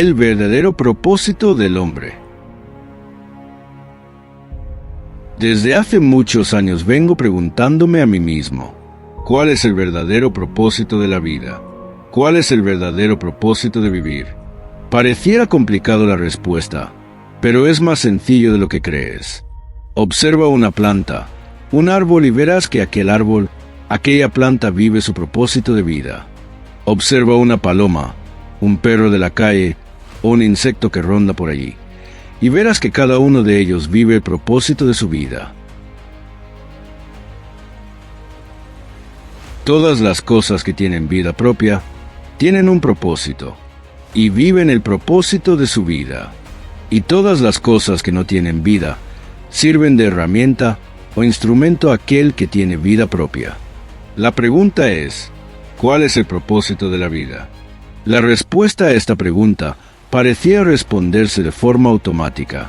El verdadero propósito del hombre. Desde hace muchos años vengo preguntándome a mí mismo, ¿cuál es el verdadero propósito de la vida? ¿Cuál es el verdadero propósito de vivir? Pareciera complicado la respuesta, pero es más sencillo de lo que crees. Observa una planta, un árbol y verás que aquel árbol, aquella planta vive su propósito de vida. Observa una paloma, un perro de la calle o un insecto que ronda por allí, y verás que cada uno de ellos vive el propósito de su vida. Todas las cosas que tienen vida propia tienen un propósito, y viven el propósito de su vida. Y todas las cosas que no tienen vida sirven de herramienta o instrumento a aquel que tiene vida propia. La pregunta es, ¿cuál es el propósito de la vida? La respuesta a esta pregunta parecía responderse de forma automática.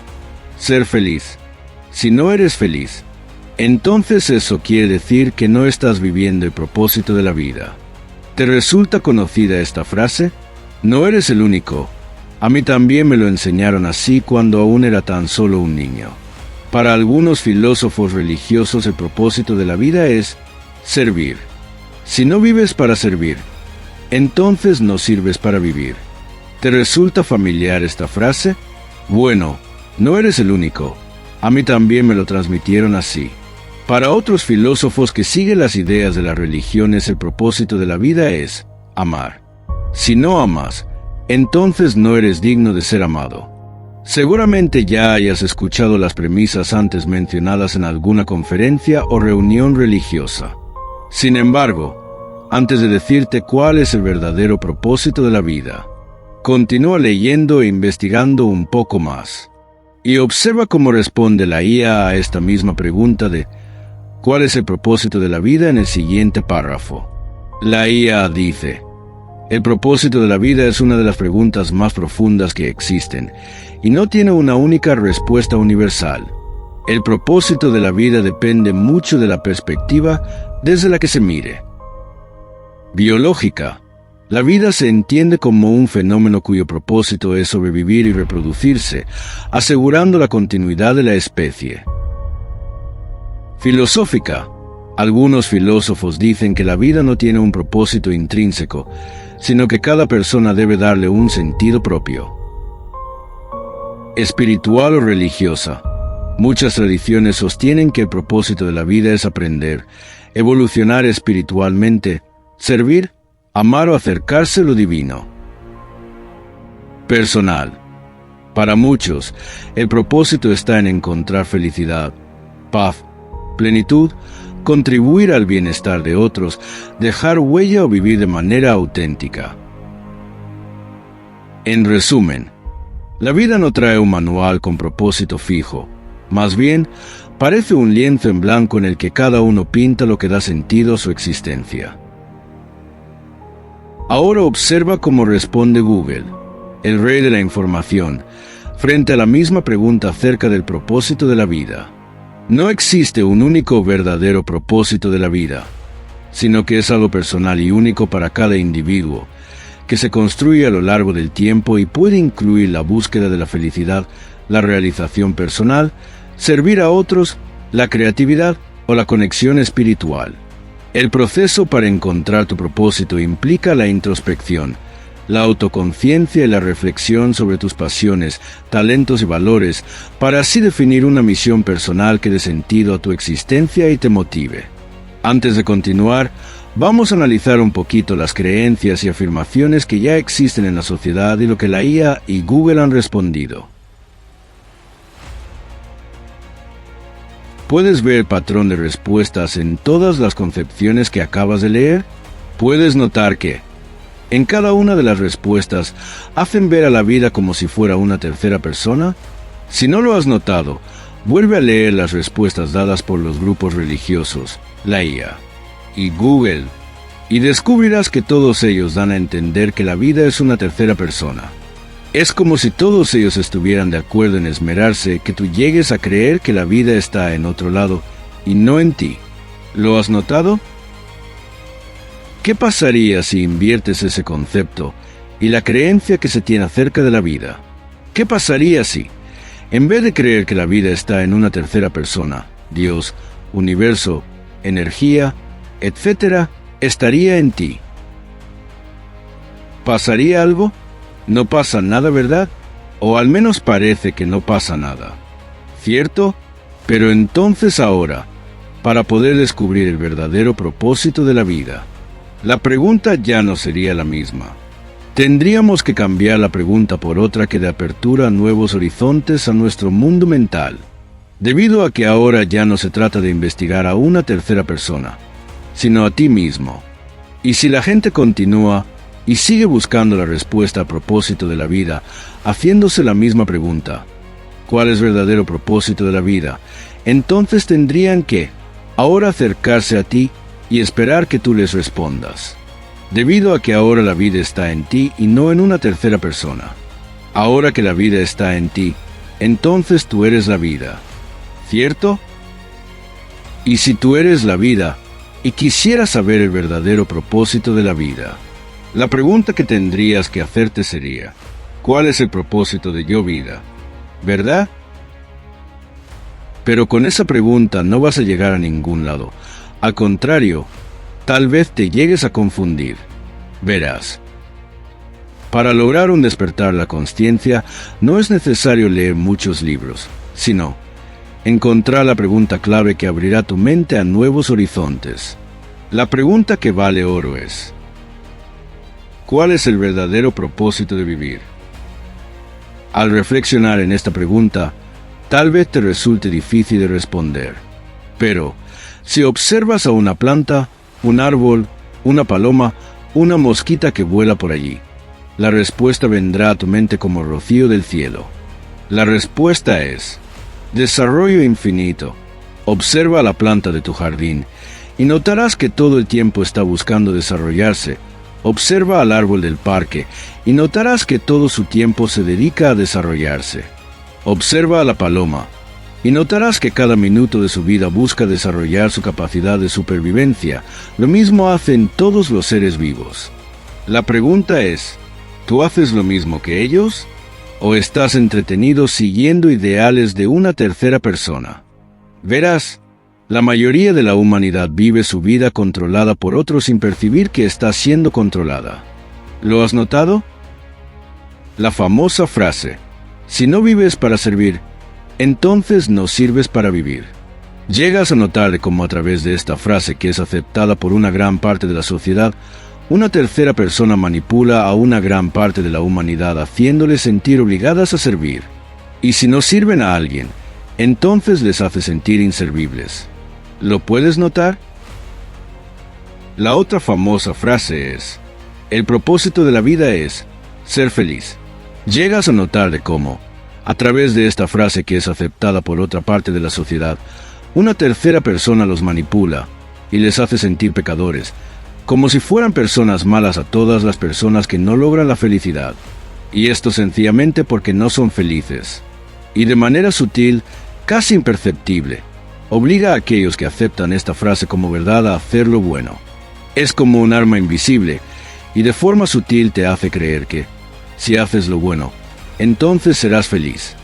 Ser feliz. Si no eres feliz, entonces eso quiere decir que no estás viviendo el propósito de la vida. ¿Te resulta conocida esta frase? No eres el único. A mí también me lo enseñaron así cuando aún era tan solo un niño. Para algunos filósofos religiosos el propósito de la vida es servir. Si no vives para servir, entonces no sirves para vivir. ¿Te resulta familiar esta frase? Bueno, no eres el único. A mí también me lo transmitieron así. Para otros filósofos que siguen las ideas de las religiones, el propósito de la vida es amar. Si no amas, entonces no eres digno de ser amado. Seguramente ya hayas escuchado las premisas antes mencionadas en alguna conferencia o reunión religiosa. Sin embargo, antes de decirte cuál es el verdadero propósito de la vida, continúa leyendo e investigando un poco más. Y observa cómo responde la IA a esta misma pregunta de ¿cuál es el propósito de la vida? En el siguiente párrafo. La IA dice: el propósito de la vida es una de las preguntas más profundas que existen, y no tiene una única respuesta universal. El propósito de la vida depende mucho de la perspectiva desde la que se mire. Biológica. La vida se entiende como un fenómeno cuyo propósito es sobrevivir y reproducirse, asegurando la continuidad de la especie. Filosófica. Algunos filósofos dicen que la vida no tiene un propósito intrínseco, sino que cada persona debe darle un sentido propio. Espiritual o religiosa. Muchas tradiciones sostienen que el propósito de la vida es aprender, evolucionar espiritualmente, servir, amar o acercarse a lo divino. Personal. Para muchos, el propósito está en encontrar felicidad, paz, plenitud, contribuir al bienestar de otros, dejar huella o vivir de manera auténtica. En resumen, la vida no trae un manual con propósito fijo, más bien, parece un lienzo en blanco en el que cada uno pinta lo que da sentido a su existencia. Ahora observa cómo responde Google, el rey de la información, frente a la misma pregunta acerca del propósito de la vida. No existe un único verdadero propósito de la vida, sino que es algo personal y único para cada individuo, que se construye a lo largo del tiempo y puede incluir la búsqueda de la felicidad, la realización personal, servir a otros, la creatividad o la conexión espiritual. El proceso para encontrar tu propósito implica la introspección, la autoconciencia y la reflexión sobre tus pasiones, talentos y valores, para así definir una misión personal que dé sentido a tu existencia y te motive. Antes de continuar, vamos a analizar un poquito las creencias y afirmaciones que ya existen en la sociedad y lo que la IA y Google han respondido. ¿Puedes ver el patrón de respuestas en todas las concepciones que acabas de leer? Puedes notar que, en cada una de las respuestas, hacen ver a la vida como si fuera una tercera persona. Si no lo has notado, vuelve a leer las respuestas dadas por los grupos religiosos, la IA y Google, y descubrirás que todos ellos dan a entender que la vida es una tercera persona. Es como si todos ellos estuvieran de acuerdo en esmerarse que tú llegues a creer que la vida está en otro lado y no en ti. ¿Lo has notado? ¿Qué pasaría si inviertes ese concepto y la creencia que se tiene acerca de la vida. ¿Qué pasaría si, en vez de creer que la vida está en una tercera persona, Dios, universo, energía, etc., estaría en ti? ¿Pasaría algo? No pasa nada, ¿verdad? O al menos parece que no pasa nada. ¿Cierto? Pero entonces ahora, para poder descubrir el verdadero propósito de la vida, la pregunta ya no sería la misma. Tendríamos que cambiar la pregunta por otra que de apertura a nuevos horizontes a nuestro mundo mental, debido a que ahora ya no se trata de investigar a una tercera persona, sino a ti mismo. Y si la gente continúa y sigue buscando la respuesta a propósito de la vida, haciéndose la misma pregunta, ¿cuál es el verdadero propósito de la vida?, entonces tendrían que ahora acercarse a ti y esperar que tú les respondas. Debido a que ahora la vida está en ti y no en una tercera persona. Ahora que la vida está en ti, entonces tú eres la vida, ¿cierto? Y si tú eres la vida y quisieras saber el verdadero propósito de la vida, la pregunta que tendrías que hacerte sería, ¿cuál es el propósito de yo vida? ¿Verdad? Pero con esa pregunta no vas a llegar a ningún lado. Al contrario, tal vez te llegues a confundir. Verás. Para lograr un despertar la consciencia, no es necesario leer muchos libros, sino encontrar la pregunta clave que abrirá tu mente a nuevos horizontes. La pregunta que vale oro es: ¿cuál es el verdadero propósito de vivir? Al reflexionar en esta pregunta, tal vez te resulte difícil de responder. Pero, si observas a una planta, un árbol, una paloma, una mosquita que vuela por allí, la respuesta vendrá a tu mente como rocío del cielo. La respuesta es: desarrollo infinito. Observa la planta de tu jardín y notarás que todo el tiempo está buscando desarrollarse. Observa al árbol del parque y notarás que todo su tiempo se dedica a desarrollarse. Observa a la paloma y notarás que cada minuto de su vida busca desarrollar su capacidad de supervivencia. Lo mismo hacen todos los seres vivos. La pregunta es, ¿tú haces lo mismo que ellos? ¿O estás entretenido siguiendo ideales de una tercera persona? Verás, la mayoría de la humanidad vive su vida controlada por otros sin percibir que está siendo controlada. ¿Lo has notado? La famosa frase: si no vives para servir, entonces no sirves para vivir. Llegas a notar cómo a través de esta frase, que es aceptada por una gran parte de la sociedad, una tercera persona manipula a una gran parte de la humanidad haciéndoles sentir obligadas a servir. Y si no sirven a alguien, entonces les hace sentir inservibles. ¿Lo puedes notar? La otra famosa frase es: el propósito de la vida es ser feliz. Llegas a notar de cómo, a través de esta frase que es aceptada por otra parte de la sociedad, una tercera persona los manipula y les hace sentir pecadores, como si fueran personas malas a todas las personas que no logran la felicidad. Y esto sencillamente porque no son felices. Y de manera sutil, casi imperceptible, obliga a aquellos que aceptan esta frase como verdad a hacer lo bueno. Es como un arma invisible, y de forma sutil te hace creer que, si haces lo bueno, entonces serás feliz.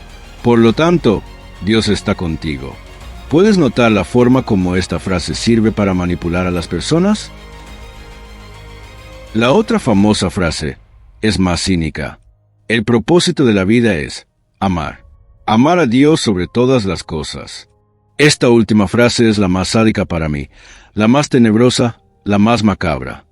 Por lo tanto, Dios está contigo. ¿Puedes notar la forma como esta frase sirve para manipular a las personas? La otra famosa frase es más cínica. El propósito de la vida es amar. Amar a Dios sobre todas las cosas. Esta última frase es la más sádica para mí, la más tenebrosa, la más macabra.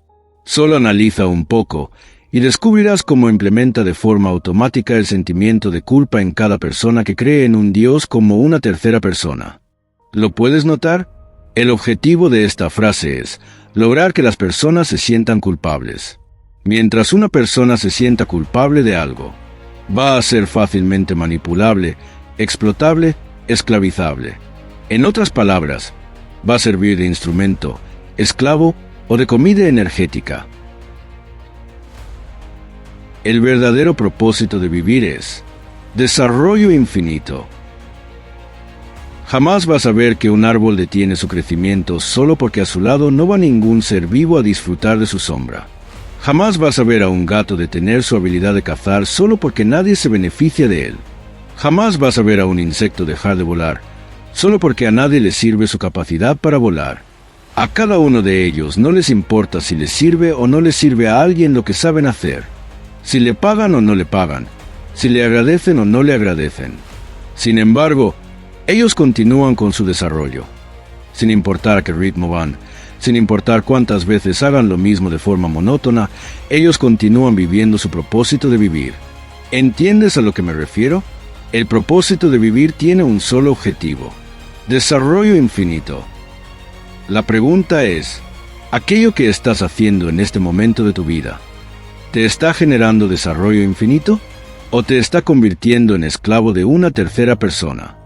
Solo analiza un poco y descubrirás cómo implementa de forma automática el sentimiento de culpa en cada persona que cree en un Dios como una tercera persona. ¿Lo puedes notar? El objetivo de esta frase es lograr que las personas se sientan culpables. Mientras una persona se sienta culpable de algo, va a ser fácilmente manipulable, explotable, esclavizable. En otras palabras, va a servir de instrumento, esclavo o de comida energética. El verdadero propósito de vivir es desarrollo infinito. Jamás vas a ver que un árbol detiene su crecimiento solo porque a su lado no va ningún ser vivo a disfrutar de su sombra. Jamás vas a ver a un gato detener su habilidad de cazar solo porque nadie se beneficia de él. Jamás vas a ver a un insecto dejar de volar solo porque a nadie le sirve su capacidad para volar. A cada uno de ellos no les importa si les sirve o no les sirve a alguien lo que saben hacer, si le pagan o no le pagan, si le agradecen o no le agradecen. Sin embargo, ellos continúan con su desarrollo, sin importar a qué ritmo van, sin importar cuántas veces hagan lo mismo de forma monótona, ellos continúan viviendo su propósito de vivir. ¿Entiendes a lo que me refiero? El propósito de vivir tiene un solo objetivo: desarrollo infinito. La pregunta es, ¿aquello que estás haciendo en este momento de tu vida te está generando desarrollo infinito o te está convirtiendo en esclavo de una tercera persona?